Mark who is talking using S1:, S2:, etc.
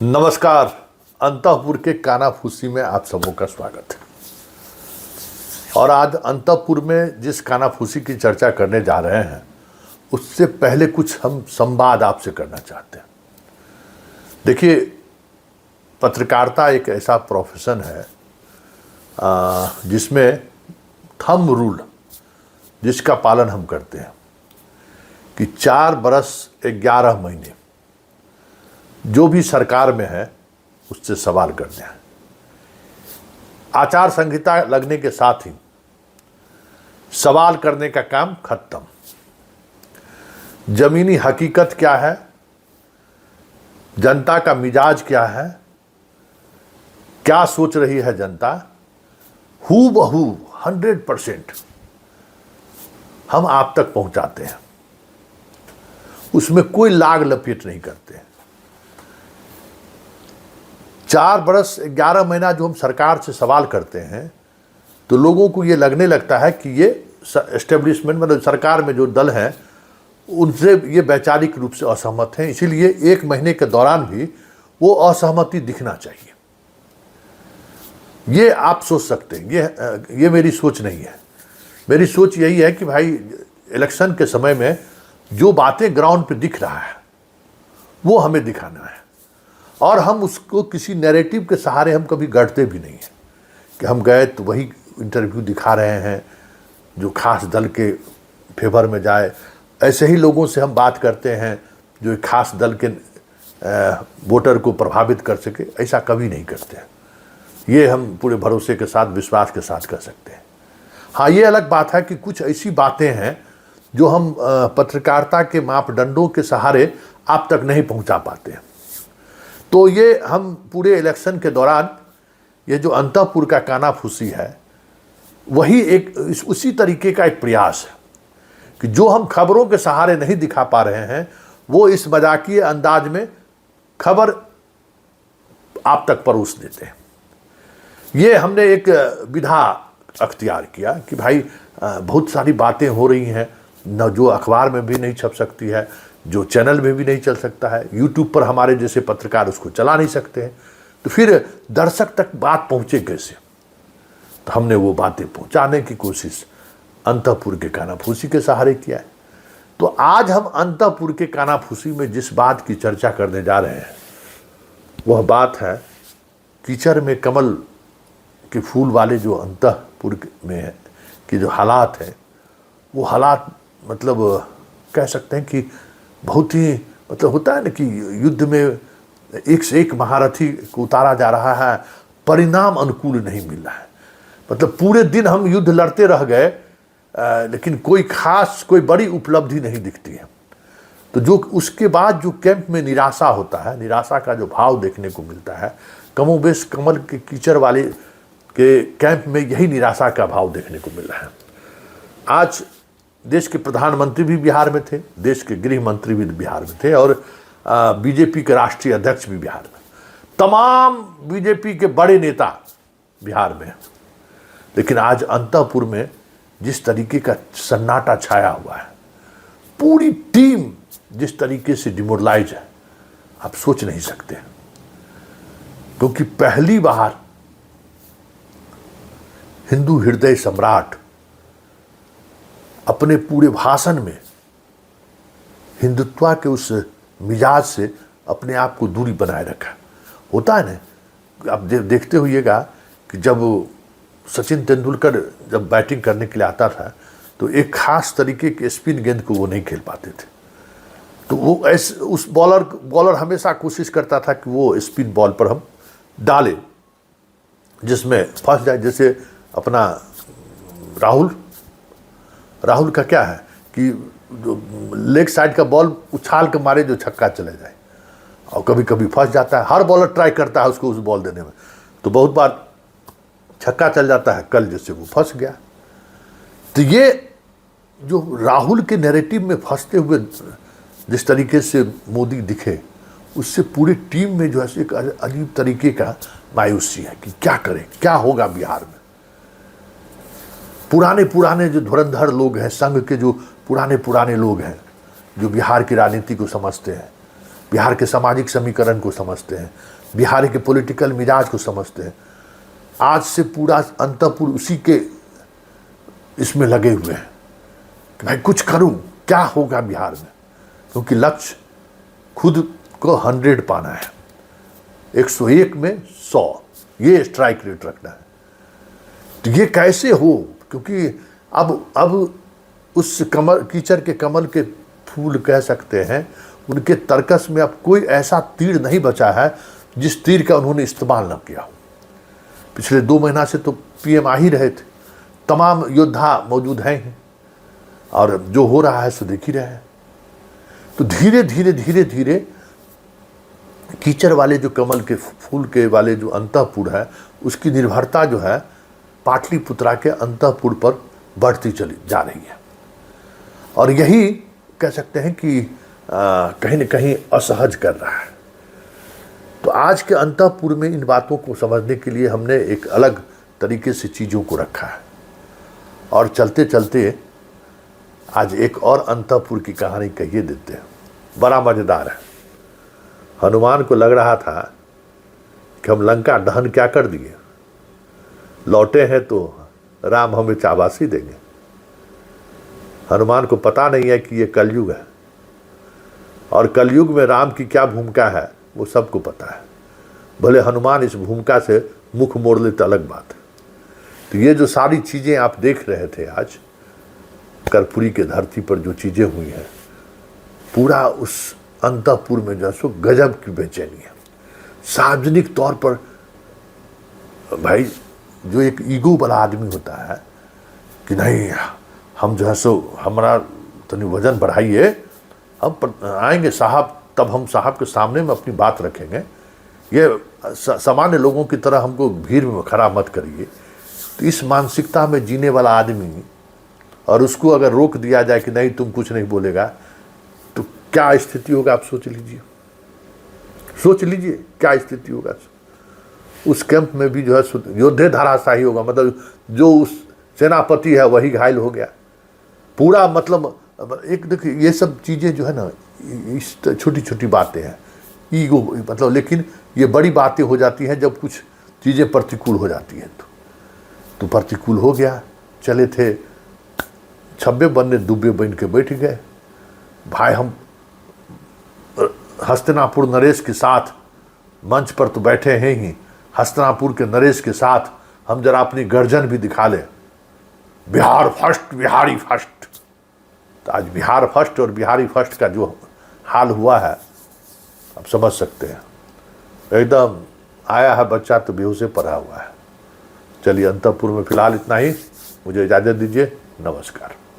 S1: नमस्कार। अंतःपुर के कानाफूसी में आप सबों का स्वागत है। और आज अंतःपुर में जिस कानाफूसी की चर्चा करने जा रहे हैं उससे पहले कुछ हम संवाद आपसे करना चाहते हैं। देखिए, पत्रकारिता एक ऐसा प्रोफेशन है जिसमें थंब रूल जिसका पालन हम करते हैं कि 4 बरस 11 महीने जो भी सरकार में है उससे सवाल करने हैं। आचार संहिता लगने के साथ ही सवाल करने का काम खत्म। जमीनी हकीकत क्या है, जनता का मिजाज क्या है, क्या सोच रही है जनता, हूबहू 100% हम आप तक पहुंचाते हैं। उसमें कोई लाग लपेट नहीं करते। 4 बरस 11 महीना जो हम सरकार से सवाल करते हैं तो लोगों को ये लगने लगता है कि ये एस्टेब्लिशमेंट मतलब सरकार में जो दल हैं उनसे ये वैचारिक रूप से असहमत हैं, इसीलिए 1 महीने के दौरान भी वो असहमति दिखना चाहिए। ये आप सोच सकते हैं, ये मेरी सोच नहीं है। मेरी सोच यही है कि भाई इलेक्शन के समय में जो बातें ग्राउंड पे दिख रहा है वो हमें दिखाना है और हम उसको किसी नैरेटिव के सहारे हम कभी गढ़ते भी नहीं हैं कि हम गए तो वही इंटरव्यू दिखा रहे हैं जो खास दल के फेवर में जाए। ऐसे ही लोगों से हम बात करते हैं जो खास दल के वोटर को प्रभावित कर सके, ऐसा कभी नहीं करते हैं। ये हम पूरे भरोसे के साथ विश्वास के साथ कर सकते हैं। हाँ, ये अलग बात है कि कुछ ऐसी बातें हैं जो हम पत्रकारिता के मापदंडों के सहारे आप तक नहीं पहुंचा पाते हैं। तो ये हम पूरे इलेक्शन के दौरान ये जो अंतःपुर का कानाफूसी है वही उसी तरीके का एक प्रयास है कि जो हम खबरों के सहारे नहीं दिखा पा रहे हैं वो इस मजाकिए अंदाज में खबर आप तक परोस देते हैं। ये हमने एक विधा अख्तियार किया कि भाई बहुत सारी बातें हो रही हैं न, जो अखबार में भी नहीं छप सकती है, जो चैनल में भी नहीं चल सकता है, यूट्यूब पर हमारे जैसे पत्रकार उसको चला नहीं सकते हैं, तो फिर दर्शक तक बात पहुंचे कैसे। तो हमने वो बातें पहुंचाने की कोशिश अंतःपुर के कानाफूसी के सहारे किया है। तो आज हम अंतःपुर के कानाफूसी में जिस बात की चर्चा करने जा रहे हैं वह बात है कीचड़ में कमल के फूल वाले जो अंतःपुर में है कि जो हालात है वो हालात मतलब कह सकते हैं कि बहुत ही मतलब होता है ना कि युद्ध में एक से एक महारथी को उतारा जा रहा है, परिणाम अनुकूल नहीं मिल रहा है। मतलब पूरे दिन हम युद्ध लड़ते रह गए लेकिन कोई बड़ी उपलब्धि नहीं दिखती है। तो जो उसके बाद जो कैंप में निराशा होता है, निराशा का जो भाव देखने को मिलता है, कमोबेश कमल के कीचड़ वाले के कैंप में यही निराशा का भाव देखने को मिल रहा है। आज देश के प्रधानमंत्री भी बिहार में थे, देश के गृह मंत्री भी बिहार में थे और बीजेपी के राष्ट्रीय अध्यक्ष भी बिहार में, तमाम बीजेपी के बड़े नेता बिहार में। लेकिन आज अंतःपुर में जिस तरीके का सन्नाटा छाया हुआ है, पूरी टीम जिस तरीके से डिमोरलाइज है, आप सोच नहीं सकते। क्योंकि पहली बार हिंदू हृदय सम्राट अपने पूरे भाषण में हिंदुत्व के उस मिजाज से अपने आप को दूरी बनाए रखा। होता है ना, आप देखते होइएगा कि जब सचिन तेंदुलकर जब बैटिंग करने के लिए आता था तो एक खास तरीके के स्पिन गेंद को वो नहीं खेल पाते थे। तो वो ऐसे उस बॉलर हमेशा कोशिश करता था कि वो स्पिन बॉल पर हम डालें जिसमें फंस जाए। जैसे अपना राहुल का क्या है कि जो लेग साइड का बॉल उछाल के मारे जो छक्का चले जाए, और कभी कभी फंस जाता है। हर बॉलर ट्राई करता है उसको उस बॉल देने में, तो बहुत बार छक्का चल जाता है। कल जैसे वो फंस गया। तो ये जो राहुल के नैरेटिव में फंसते हुए जिस तरीके से मोदी दिखे, उससे पूरी टीम में जो है एक अजीब तरीके का मायूसी है कि क्या करें, क्या होगा बिहार में। पुराने जो धुरंधर लोग हैं, संघ के जो पुराने लोग हैं जो बिहार की राजनीति को समझते हैं, बिहार के सामाजिक समीकरण को समझते हैं, बिहार के पॉलिटिकल मिजाज को समझते हैं। आज से पूरा अंतःपुर उसी के इसमें लगे हुए हैं कि भाई कुछ करूं, क्या होगा बिहार में, क्योंकि लक्ष्य खुद को 100 पाना है, 101 में 100, ये स्ट्राइक रेट रखना है। तो ये कैसे हो, क्योंकि अब उस कमल, कीचड़ के कमल के फूल कह सकते हैं, उनके तर्कस में अब कोई ऐसा तीर नहीं बचा है जिस तीर का उन्होंने इस्तेमाल न किया हो। पिछले 2 महीना से तो पीएम आ ही रहे थे, तमाम योद्धा मौजूद हैं ही, और जो हो रहा है सो देख ही रहे हैं। तो धीरे धीरे धीरे धीरे कीचड़ वाले जो कमल के फूल के वाले जो अंतःपुर है, उसकी निर्भरता जो है पाटलिपुत्रा के अंतःपुर पर बढ़ती चली जा रही है। और यही कह सकते हैं कि कहीं न कहीं असहज कर रहा है। तो आज के अंतःपुर में इन बातों को समझने के लिए हमने एक अलग तरीके से चीज़ों को रखा है, और चलते चलते आज एक और अंतःपुर की कहानी कहिए देते हैं। बड़ा मज़ेदार है। हनुमान को लग रहा था कि हम लंका दहन क्या कर दिए, लौटे हैं तो राम हमें चाबासी देंगे। हनुमान को पता नहीं है कि ये कलयुग है, और कलयुग में राम की क्या भूमिका है वो सबको पता है। भले हनुमान इस भूमिका से मुख मोड़ लेते, अलग बात है। तो ये जो सारी चीज़ें आप देख रहे थे आज कर्पूरी के धरती पर जो चीज़ें हुई हैं, पूरा उस अंतःपुर में जो सो गजब की बेचैनी है। सार्वजनिक तौर पर भाई जो एक ईगो वाला आदमी होता है कि नहीं हम जो है सो हमारा तनी वजन बढ़ाइए, हम आएंगे साहब, तब हम साहब के सामने में अपनी बात रखेंगे, ये सामान्य लोगों की तरह हमको भीड़ में खड़ा मत करिए। तो इस मानसिकता में जीने वाला आदमी, और उसको अगर रोक दिया जाए कि नहीं तुम कुछ नहीं बोलेगा, तो क्या स्थिति होगा आप सोच लीजिए, सोच लीजिए क्या स्थिति होगा। उस कैंप में भी जो है योद्धे धराशाही होगा, मतलब जो उस सेनापति है वही घायल हो गया पूरा। मतलब एक देखिए ये सब चीज़ें जो है ना, इस छोटी छोटी बातें हैं, ईगो मतलब, लेकिन ये बड़ी बातें हो जाती हैं जब कुछ चीज़ें प्रतिकूल हो जाती हैं। तो प्रतिकूल हो गया, चले थे छब्बे बनने दुब्बे बन के बैठ गए। भाई हम हस्तिनापुर नरेश के साथ मंच पर तो बैठे हैं ही, हस्तिनापुर के नरेश के साथ हम जरा अपनी गर्जन भी दिखा लें, बिहार फर्स्ट, बिहारी फर्स्ट। तो आज बिहार फर्स्ट और बिहारी फर्स्ट का जो हाल हुआ है आप समझ सकते हैं। एकदम आया है बच्चा तो बेहोशे पड़ा हुआ है। चलिए अंतःपुर में फिलहाल इतना ही, मुझे इजाज़त दीजिए, नमस्कार।